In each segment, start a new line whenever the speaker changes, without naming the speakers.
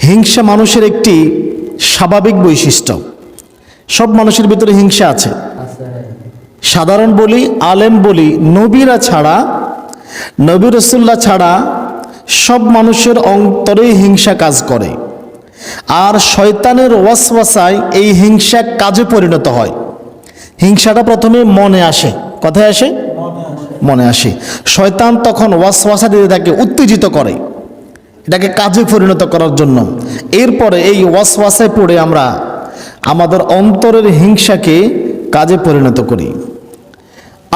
হিংসা মানুষের একটি স্বাভাবিক বৈশিষ্ট্য। সব মানুষের ভিতরে হিংসা আছে। সাধারণ বলি, আলেম বলি, নবীরা ছাড়া, নবী রাসূলুল্লাহ ছাড়া সব মানুষের অন্তরে হিংসা কাজ করে। আর শয়তানের ওয়াসওয়াসায় এই হিংসা কাজে পরিণত হয়। হিংসাটা প্রথমে মনে আসে। কথায় আসে? মনে আসে। শয়তান তখন ওয়াসওয়াসা দিয়ে তাকে উত্তেজিত করে, এটাকে কাজে পরিণত করার জন্য। এরপরে এই ওয়াসওয়াসায় পড়ে আমরা আমাদের অন্তরের হিংসাকে কাজে পরিণত করি।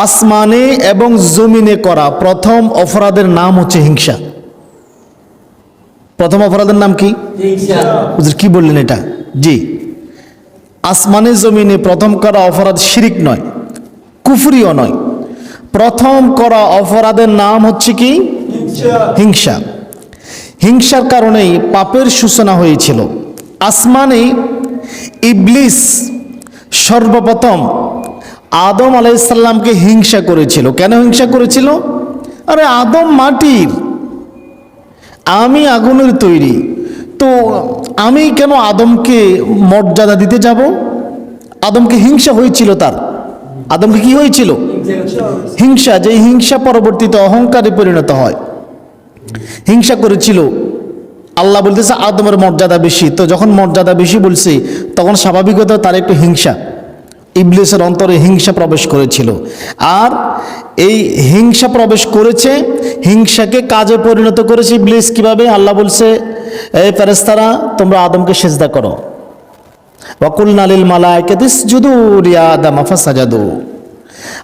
আসমানে এবং জমিনে করা প্রথম অপরাধের নাম হচ্ছে হিংসা। প্রথম অপরাধের নাম কি? হুজুর কি বললেন এটা? জি, আসমানে জমিনে প্রথম করা অপরাধ শিরিক নয়, কুফরিও নয়। প্রথম করা অপরাধের নাম হচ্ছে কি? হিংসা। হিংসার কারণেই পাপের সূচনা হয়েছিল। আসমানে ইবলিস সর্বপ্রথম আদম আলাইহিস সালামকে হিংসা করেছিল। কেন হিংসা করেছিল? আরে আদম মাটির, আমি আগুনের তৈরি, তো আমি কেন আদমকে মর্যাদা দিতে যাব? আদমকে হিংসা হয়েছিল তার। আদমকে কি হয়েছিল? হিংসা। যে হিংসা পরবর্তীতে অহংকারে পরিণত হয়। হিংসা করেছিল। আল্লাহ বলতেছে আদমের মর্যাদা বেশি, তো যখন মর্যাদা বেশি বলছে তখন স্বাভাবিকত তার একটু হিংসা, ইবলিসের অন্তরে হিংসা প্রবেশ করেছিল। আর এই হিংসা প্রবেশ করেছে, হিংসাকে কাজে পরিণত করেছে ইবলিস। কিভাবে? আল্লাহ বলছে, এই ফেরেশতারা তোমরা আদমকে সিজদা করো। ওয়াকুলনা লিল মালাইকাতি ইসজুদু লিয়া আদম ফাসাজাদু।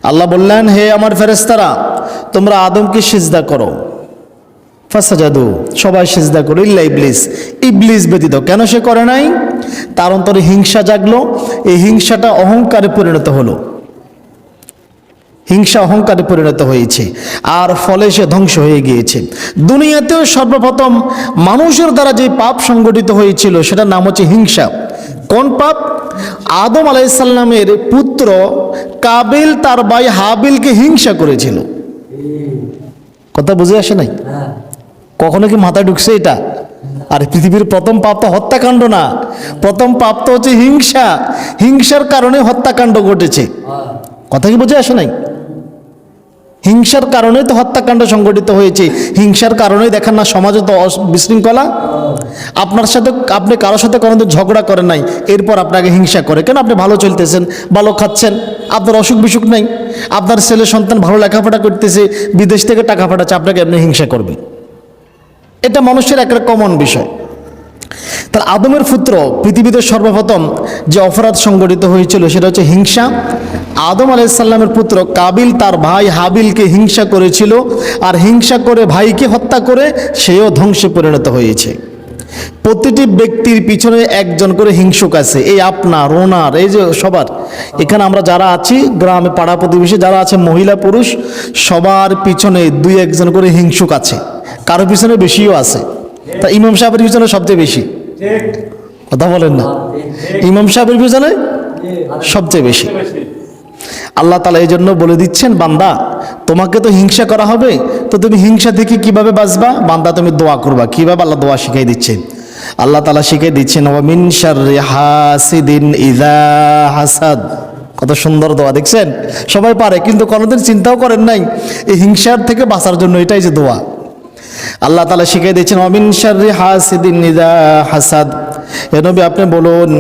আল্লাহ বললেন, হে আমার ফেরেশতারা তোমরা আদমকে সিজদা করো। ফাসাজাদু, সবাই সিজদা করো, ইল্লা ইবলিস, ইবলিস ব্যতীত। কেন সে করে নাই? তার অন্তরে হিংসা জাগলো। এই হিংসাটা অহংকারে পরিণত হলো। হিংসা অহংকারে পরিণত হয়েছে, আর ফলে সে ধ্বংস হয়ে গিয়েছে। দুনিয়াতেও সর্বপ্রথম মানুষের দ্বারা যে পাপ সংগঠিত হয়েছিল সেটার নাম হচ্ছে হিংসা। কোন পাপ? আদম আলাইহিস সালামের পুত্র কাবিল তার ভাই হাবিলকে হিংসা করেছিল। কথা বুঝে আসে নাই? কখনো কি মাথায় ঢুকছে এটা? আর পৃথিবীর প্রথম পাপ তো হত্যাকাণ্ড না, প্রথম পাপ তো হচ্ছে হিংসা। হিংসার কারণে হত্যাকাণ্ড ঘটেছে। কথা কি বুঝে আসে নাই? হিংসার কারণে তো হত্যাকাণ্ড সংঘটিত হয়েছে। হিংসার কারণেই দেখেন না সমাজে তো বিশৃঙ্খলা। আপনার সাথে, আপনি কারোর সাথে কোনো ঝগড়া করেন নাই, এরপর আপনাকে হিংসা করে। কেন? আপনি ভালো চলতেছেন, ভালো খাচ্ছেন, আপনার অসুখ বিসুখ নেই, আপনার ছেলে সন্তান ভালো লেখাপড়া করতেছে, বিদেশ থেকে টাকা পাঠাচ্ছে, আপনাকে আপনি হিংসা করবে। এটা মানুষের একটা কমন বিষয়। তার আদমের পুত্র পৃথিবীতে সর্বপ্রথম যে অপরাধ সংগঠিত হয়েছিল সেটা হচ্ছে হিংসা। আদম আলাইহিস সালামের পুত্র কাবিল তার ভাই হাবিলকে হিংসা করেছিল, আর হিংসা করে ভাইকে হত্যা করে সেও ধ্বংসে পরিণত হয়েছে। প্রতিটি ব্যক্তির পিছনে একজন করে হিংসুক আছে। এই আপনার, ওনার, এই যে সবার এখানে আমরা যারা আছি, গ্রামে পাড়া প্রতিবেশী যারা আছে, মহিলা পুরুষ সবার পিছনে দুই একজন করে হিংসুক আছে। কারো পিছনে বেশিও আছে। তা ইমাম সাহেবের পিছনে সবচেয়ে বেশি। কথা বলেন না? ইমাম সাহেবের পিছনে সবচেয়ে বেশি। আল্লাহ তাআলা এই জন্য বলে দিচ্ছেন, বান্দা তোমাকে তো হিংসা করা হবে, তো তুমি হিংসা থেকে কিভাবে বাঁচবা? বান্দা তুমি দোয়া করবা। কিভাবে? আল্লাহ দোয়া শিখাই দিচ্ছেন। আল্লাহ তাআলা শিখাই দিচ্ছেন, ওয়া মিন শাররি হাসিদিন ইযা হাসাদ। কত সুন্দর দোয়া, দেখছেন? সবাই পারে, কিন্তু কোনোদিন চিন্তাও করেন নাই এই হিংসার থেকে বাঁচার জন্য। এটাই যে দোয়া আল্লাহ তাআলা শিখিয়ে দিয়েছেন, ওয়া মিন শাররি হাসিদিন ইযা হাসাদ। হে নবী আপনি বলুন,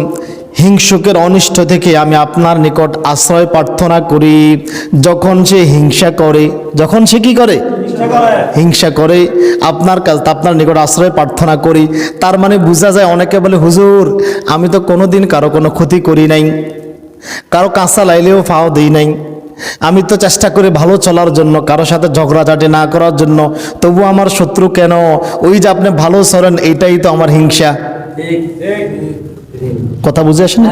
হিংসুকের অনিষ্ট থেকে আমি আপনার নিকট আশ্রয় প্রার্থনা করি যখন সে হিংসা করে। যখন সে কি করে? হিংসা করে। আপনার নিকট আশ্রয় প্রার্থনা করি। তার মানে বোঝা যায়, অনেকে বলে হুজুর আমি তো কোনোদিন কারো কোনো ক্ষতি করি নাই, কারো কাঁচা লাইলেও ফাও দিই নাই, আমি তো চেষ্টা করি ভালো চলার জন্য, কারো সাথে ঝগড়াঝাটি না করার জন্য, তবু আমার শত্রু কেন? ওই যে আপনি ভালো চলেন, এইটাই তো আমার হিংসা। কথা বুঝে আসেন?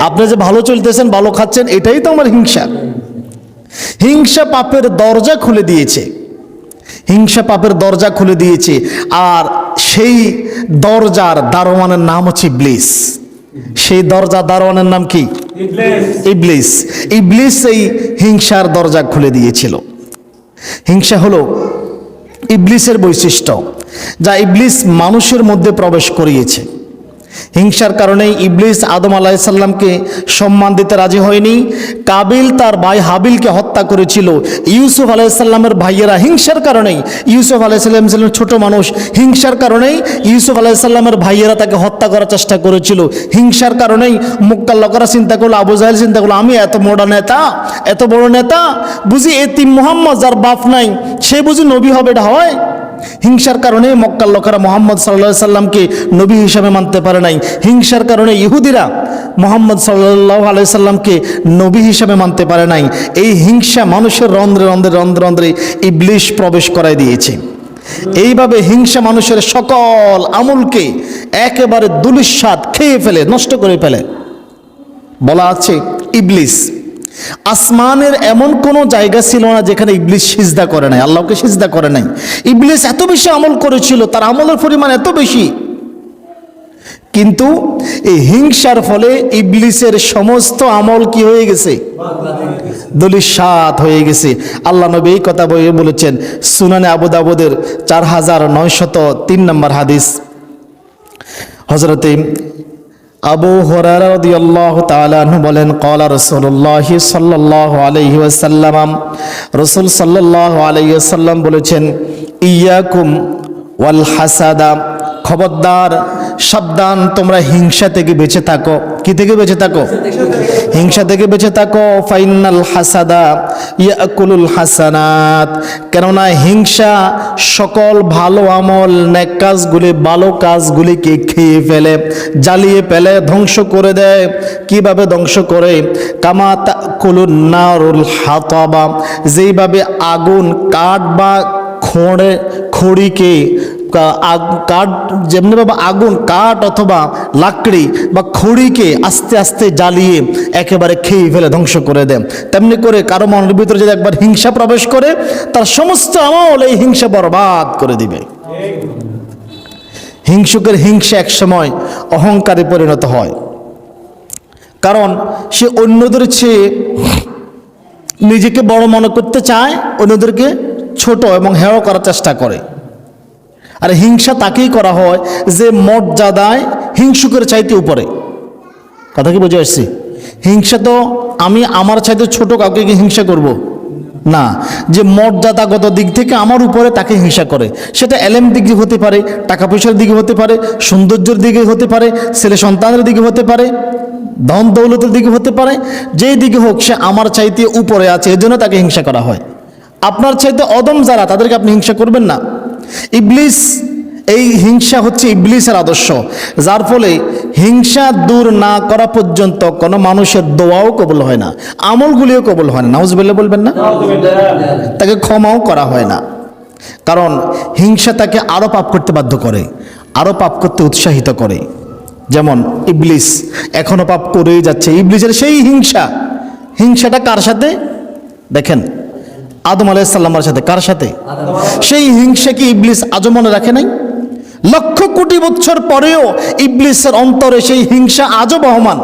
আপনি যে ভালো চলতেছেন, ভালো খাচ্ছেন, এটাই তো আমার হিংসা। হিংসা পাপের দরজা খুলে দিয়েছে। হিংসা পাপের দরজা খুলে দিয়েছে। আর সেই দরজার দারোয়ানের নাম হচ্ছে ইবলিস। সেই দরজা দারোয়ানের নাম কি? ইবলিস। ইবলিস এই হিংসার দরজা খুলে দিয়েছিল। হিংসা হলো ইবলিসের বৈশিষ্ট্য। যা ইবলিস মানুষের মধ্যে প্রবেশ করিয়েছে। হিংসার কারণেই ইবলিস আদম আলাইহিসসালামকে সম্মান দিতে রাজি হয়নি। কাবিল তার ভাই হাবিলকে হত্যা করেছিল। ইউসুফ আলাইহিসসালামের ভাইয়েরা হিংসার কারণেই, ইউসুফ আলাইহিসসালাম ছিলেন ছোট মানুষ, হিংসার কারণেই ইউসুফ আলাইহিসসালামের ভাইয়েরা তাকে হত্যা করার চেষ্টা করেছিল। হিংসার কারণেই মক্কার লোকেরা চিন্তা করলো, আবু জাহেল চিন্তা করলো, আমি এত বড় নেতা, এত বড় নেতা, বুঝি এতিম মুহাম্মদ যার বাপ নাই সে বুঝি নবী হবে, এটা হয়? হিংসার কারণে মক্কার লোকেরা মুহাম্মদ সাল্লাল্লাহু আলাইহি সাল্লামকে নবী হিসাবে মানতে পারে নাই। হিংসার কারণে ইহুদিরা মুহাম্মদ সাল্লাল্লাহু আলাইহি সাল্লামকে নবী হিসাবে মানতে পারে নাই। এই হিংসা মানুষের রন্ধ্রে রন্ধ্রে রন্ধ্রে রন্ধ্রে ইবলিস প্রবেশ করায় দিয়েছে। এইভাবে হিংসা মানুষের সকল আমলকে একেবারে ধূলিসাৎ খেয়ে ফেলে, নষ্ট করে ফেলে। বলা আছে ইবলিস আসমানের এমন কোনো জায়গা ছিল না যেখানে ইবলিস সিজদা করে নাই, আল্লাহকে সিজদা করে নাই। ইবলিস এত বেশি আমল করেছিল, তার আমলের পরিমাণ এত বেশি, কিন্তু এই হিংসার ফলে ইবলিসের সমস্ত আমল কি হয়ে গেছে? ধূলিসাৎ হয়ে গেছে। আল্লাহ নবী এই কথা বলেছেন সুনানে আবু দাউদের 4903 নম্বর হাদিস। হযরতে আবু হুরায়রা রাদিয়াল্লাহু তাআলা আনহু বলেন, ক্বালা রাসূলুল্লাহ সাল্লাল্লাহু আলাইহি ওয়াসাল্লাম, রাসূল সাল্লাল্লাহু আলাইহি ওয়াসাল্লাম বলেছেন, ইয়াকুম ওয়াল হাসাদা, খবরদার, সাবধান, তোমরা হিংসা থেকে বেঁচে থাকো। কি থেকে বেঁচে থাকো? হিংসা থেকে বেঁচে থাকো। ফাইনাল হাসাদা ইয়াকুলুল হাসানাত, কেননা হিংসা সকল ভালো আমল, নেক কাজগুলি, ভালো কাজগুলিকে খেয়ে ফেলে, জ্বালিয়ে ফেলে, ধ্বংস করে দেয়। কিভাবে ধ্বংস করে? কামা তাকুলুন নারুল হাতাবা, যেইভাবে আগুন কাঠ বা খড়িকে কাঠ, যেমনিভাবে আগুন কাঠ অথবা লাকড়ি বা খড়িকে আস্তে আস্তে জ্বালিয়ে একেবারে খেয়ে ফেলে ধ্বংস করে দেয়, তেমনি করে কারো মনের ভিতরে যদি একবার হিংসা প্রবেশ করে তার সমস্ত আমল এই হিংসা বরবাদ করে দিবে। হিংসুকের হিংসা এক সময় অহংকারে পরিণত হয়, কারণ সে অন্যদের চেয়ে নিজেকে বড় মনে করতে চায়, অন্যদেরকে ছোট এবং হেয় করার চেষ্টা করে। আর হিংসা তাকেই করা হয় যে মর্যাদায় হিংসুকের চাইতে উপরে। কথা কি বুঝে আসছি? হিংসা তো আমি আমার চাইতে ছোট কাউকে কি হিংসা করব না, যে মর্যাদাগত দিক থেকে আমার উপরে তাকে হিংসা করে। সেটা এলেম দিক দিয়ে হতে পারে, টাকা পয়সার দিকে হতে পারে, সৌন্দর্যের দিকে হতে পারে, ছেলে সন্তানের দিকে হতে পারে, ধন দৌলতের দিকে হতে পারে, যেই দিকে হোক সে আমার চাইতে উপরে আছে, এজন্য তাকে হিংসা করা হয়। আপনার চাইতে অদম যারা, তাদেরকে আপনি হিংসা করবেন না। ইবলিস, এই হিংসা হচ্ছে ইবলিসের আদর্শ, যার ফলে হিংসা দূর না করা পর্যন্ত কোনো মানুষের দোয়াও কবুল হয় না, আমলগুলিও কবুল হয় না। নাউজুবিল্লাহ বলবেন না? তাকে ক্ষমাও করা হয় না, কারণ হিংসা তাকে আরো পাপ করতে বাধ্য করে, আরো পাপ করতে উৎসাহিত করে। যেমন ইবলিস এখনো পাপ করেই যাচ্ছে। ইবলিসের সেই হিংসাটা কার সাথে? দেখেন, আদম আলাইহিস সালামের সাথে। কার সাথে? সেই হিংসা কি ইবলিস আজও মনে রাখে নাই? লক্ষ কোটি বছর পরেও ইবলিসের অন্তরে সেই হিংসা আজও বহমান।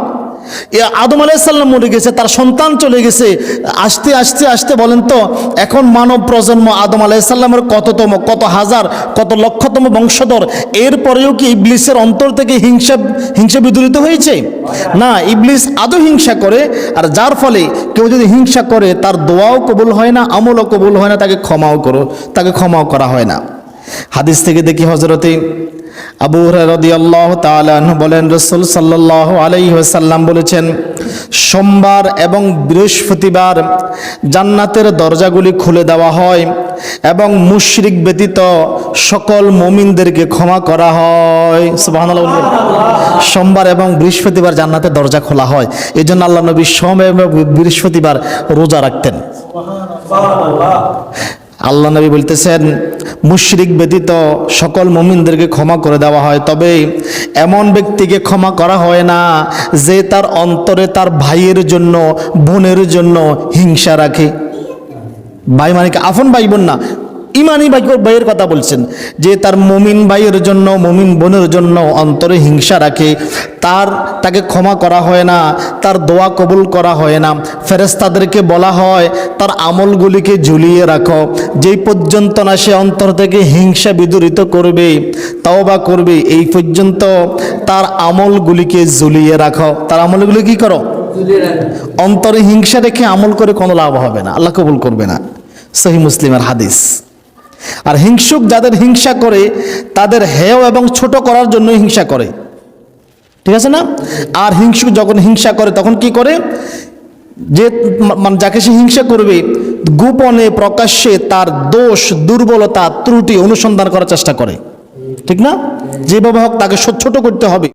আদম আলাইহিস সালাম মরে গেছে, তার সন্তান চলে গেছে, আস্তে আস্তে আস্তে বলেন তো এখন মানব প্রজন্ম আদম আলাইহিস সালামের কততম, কত হাজার, কত লক্ষতম বংশধর, এরপরেও কি ইবলিসের অন্তর থেকে হিংসা বিদূরিত হয়েছে? না, ইবলিস আদৌ হিংসা করে। আর যার ফলে কেউ যদি হিংসা করে তার দোয়াও কবুল হয় না, আমলও কবুল হয় না, তাকে ক্ষমাও করা হয় না। হাদিস থেকে দেখি হযরতে আবু হুরায়রা রাদিয়াল্লাহু তাআলা আনহু বলেন, রাসূল সাল্লাল্লাহু আলাইহি ওয়াসাল্লাম বলেছেন, সোমবার এবং বৃহস্পতিবার জান্নাতের দরজাগুলি খুলে দেওয়া হয় এবং মুশরিক ব্যতীত সকল মুমিনদেরকে ক্ষমা করা হয়। সুবহানাল্লাহ। সোমবার এবং বৃহস্পতিবার জান্নাতের দরজা খোলা হয়, এই জন্য আল্লাহ নবী সোম এবং বৃহস্পতিবার রোজা রাখতেন। আল্লাহ নবী বলতেছেন, মুশরিক ব্যতীত সকল মুমিনদেরকে ক্ষমা করে দেওয়া হয়, তবে এমন ব্যক্তিকে ক্ষমা করা হয় না যে তার অন্তরে তার ভাইয়ের জন্য, বোনের জন্য হিংসা রাখে। ভাই মানে কি আপন ভাই বোন না, ইমানি ভাইয়ের কথা বলছেন যে তার মুমিন ভাইয়ের জন্য, মুমিন বোনের জন্য অন্তরে হিংসা রাখে, তাকে ক্ষমা করা হয় না, তার দোয়া কবুল করা হয় না। ফেরেশতাদেরকে বলা হয় তার আমলগুলিকে ঝুলিয়ে রাখো, যেই পর্যন্ত না সে অন্তর থেকে হিংসা বিদূরিত করবে, তওবা করবে, এই পর্যন্ত তার আমলগুলিকে ঝুলিয়ে রাখো। তার আমলগুলি কি করো? অন্তরে হিংসা রেখে আমল করে কোনো লাভ হবে না, আল্লাহ কবুল করবে না। সহিহ মুসলিমের হাদিস। আর হিংসুক যাদের হিংসা করে তাদের হেয় এবং ছোট করার জন্য হিংসা করে, ঠিক আছে না? আর হিংসুক যখন হিংসা করে তখন কি করে, যে যাকে সে হিংসা করবে গোপনে প্রকাশ্যে তার দোষ, দুর্বলতা, ত্রুটি অনুসন্ধান করার চেষ্টা করে, ঠিক না? যেভাবে হোক তাকে ছোট করতে হবে।